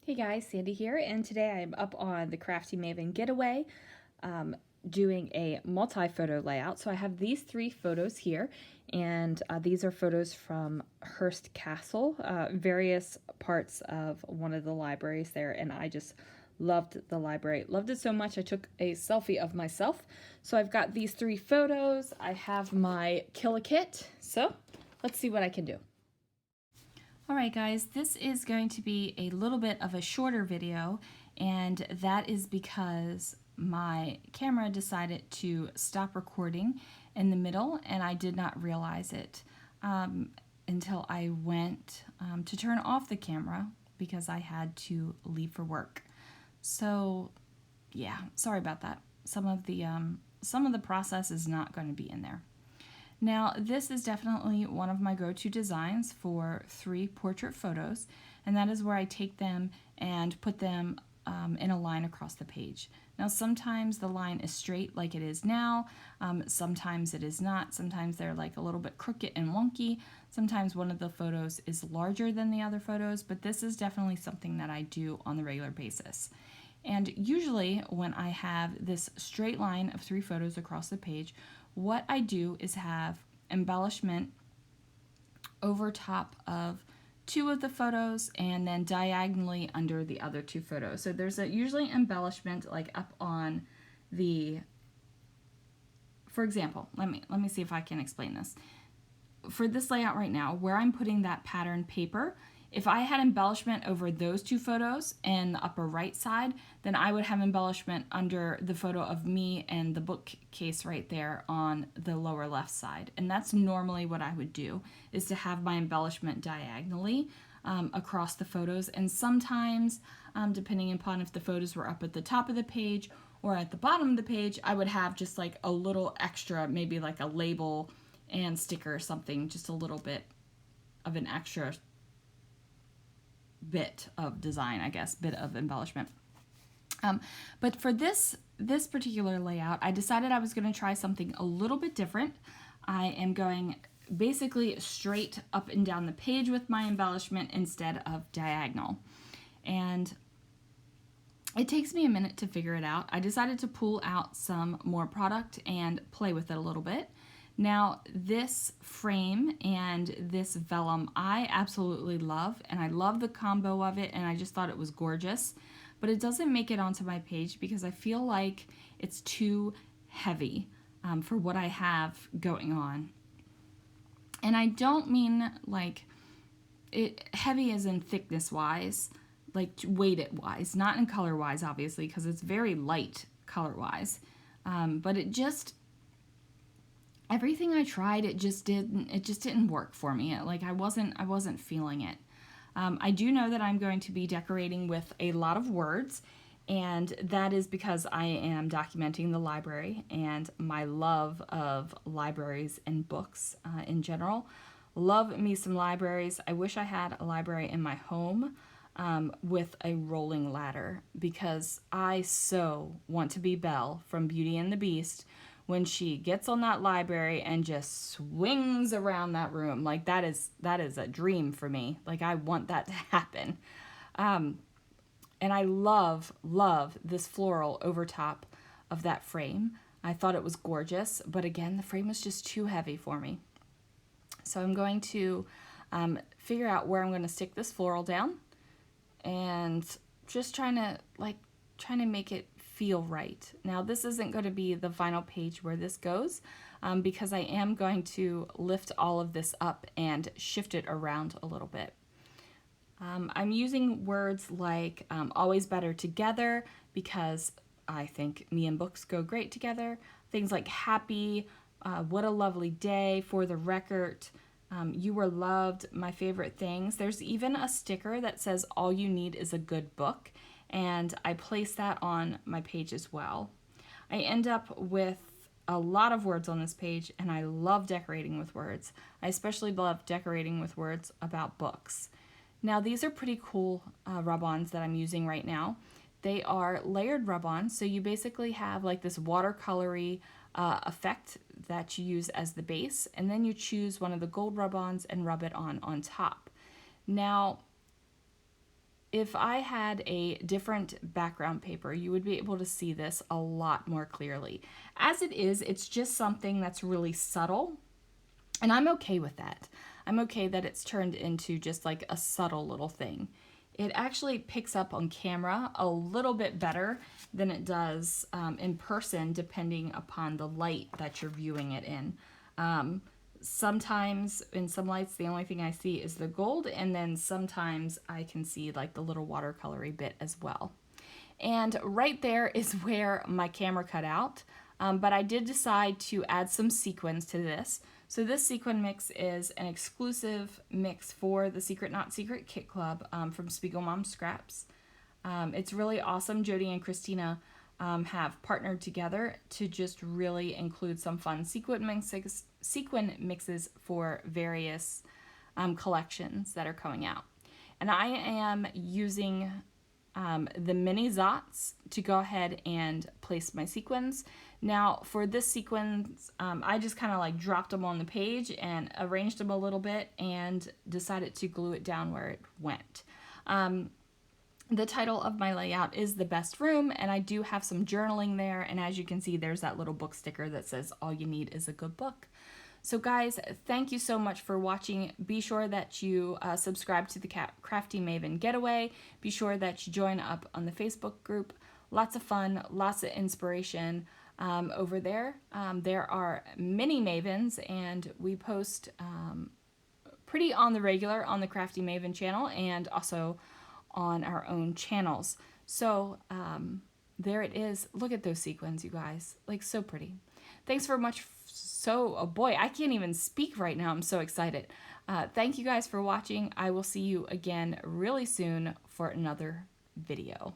Hey guys, Sandy here, and today I'm up on the Crafty Maven getaway doing a multi-photo layout. So I have these three photos here, and these are photos from Hearst Castle, various parts of one of the libraries there, and I just loved the library. Loved it so much I took a selfie of myself. So I've got these three photos. I have my Kill-A-Kit, so let's see what I can do. Alright guys, this is going to be a little bit of a shorter video, and that is because my camera decided to stop recording in the middle, and I did not realize it until I went to turn off the camera because I had to leave for work. So yeah, sorry about that. Some of the process is not going to be in there. Now, this is definitely one of my go-to designs for 3 portrait photos, and that is where I take them and put them in a line across the page. Now, sometimes the line is straight like it is now, sometimes it is not, sometimes they're like a little bit crooked and wonky, sometimes one of the photos is larger than the other photos, but this is definitely something that I do on the regular basis. And usually when I have this straight line of 3 photos across the page, what I do is have embellishment over top of 2 of the photos and then diagonally under the other 2 photos. So there's usually embellishment like up on the, for example, let me see if I can explain this. For this layout right now, where I'm putting that pattern paper, if I had embellishment over those 2 photos in the upper right side, then I would have embellishment under the photo of me and the bookcase right there on the lower left side. And that's normally what I would do, is to have my embellishment diagonally across the photos. And sometimes, depending upon if the photos were up at the top of the page or at the bottom of the page, I would have just like a little extra, maybe like a label and sticker or something, just a little bit of an extra bit of design, I guess, bit of embellishment. But for this particular layout, I decided I was going to try something a little bit different. I am going basically straight up and down the page with my embellishment instead of diagonal. And it takes me a minute to figure it out. I decided to pull out some more product and play with it a little bit. Now, this frame and this vellum I absolutely love, and I love the combo of it, and I just thought it was gorgeous, but it doesn't make it onto my page because I feel like it's too heavy for what I have going on. And I don't mean like it heavy as in thickness wise, like weighted wise, not in color wise, obviously, because it's very light color wise, but it just, everything I tried, it just didn't work for me. Like I wasn't feeling it. I do know that I'm going to be decorating with a lot of words, and that is because I am documenting the library and my love of libraries and books in general. Love me some libraries. I wish I had a library in my home with a rolling ladder, because I so want to be Belle from Beauty and the Beast when she gets on that library and just swings around that room. Like that is a dream for me. Like I want that to happen. And I love this floral over top of that frame. I thought it was gorgeous, but again, the frame was just too heavy for me. So I'm going to figure out where I'm going to stick this floral down, and just trying to make it feel right. Now, this isn't going to be the final page where this goes, because I am going to lift all of this up and shift it around a little bit. I'm using words like always better together, because I think me and books go great together. Things like happy, what a lovely day, for the record, you were loved, my favorite things. There's even a sticker that says all you need is a good book, and I place that on my page as well. I end up with a lot of words on this page, and I love decorating with words. I especially love decorating with words about books. Now, these are pretty cool rub-ons that I'm using right now. They are layered rub-ons, so you basically have like this watercolory effect that you use as the base, and then you choose one of the gold rub-ons and rub it on top. Now, if I had a different background paper, you would be able to see this a lot more clearly. As it is, it's just something that's really subtle, and I'm okay with that. I'm okay that it's turned into just like a subtle little thing. It actually picks up on camera a little bit better than it does in person, depending upon the light that you're viewing it in. Sometimes in some lights, the only thing I see is the gold, and then sometimes I can see like the little watercolory bit as well. And right there is where my camera cut out, but I did decide to add some sequins to this. So this sequin mix is an exclusive mix for the Secret Not Secret Kit Club from Spiegel Mom Scraps. It's really awesome. Jody and Christina have partnered together to just really include some fun sequin mixes for various collections that are coming out. And I am using the mini Zots to go ahead and place my sequins. Now for this sequins, I just kind of like dropped them on the page and arranged them a little bit and decided to glue it down where it went. The title of my layout is The Best Room, and I do have some journaling there, and as you can see, there's that little book sticker that says all you need is a good book. So guys, thank you so much for watching. Be sure that you subscribe to the Crafty Maven Getaway. Be sure that you join up on the Facebook group. Lots of fun, lots of inspiration over there. There are many Mavens, and we post pretty on the regular on the Crafty Maven channel and also on our own channels. So there it is. Look at those sequins, you guys. Like, so pretty. Thanks very much. Oh boy, I can't even speak right now. I'm so excited. Thank you guys for watching. I will see you again really soon for another video.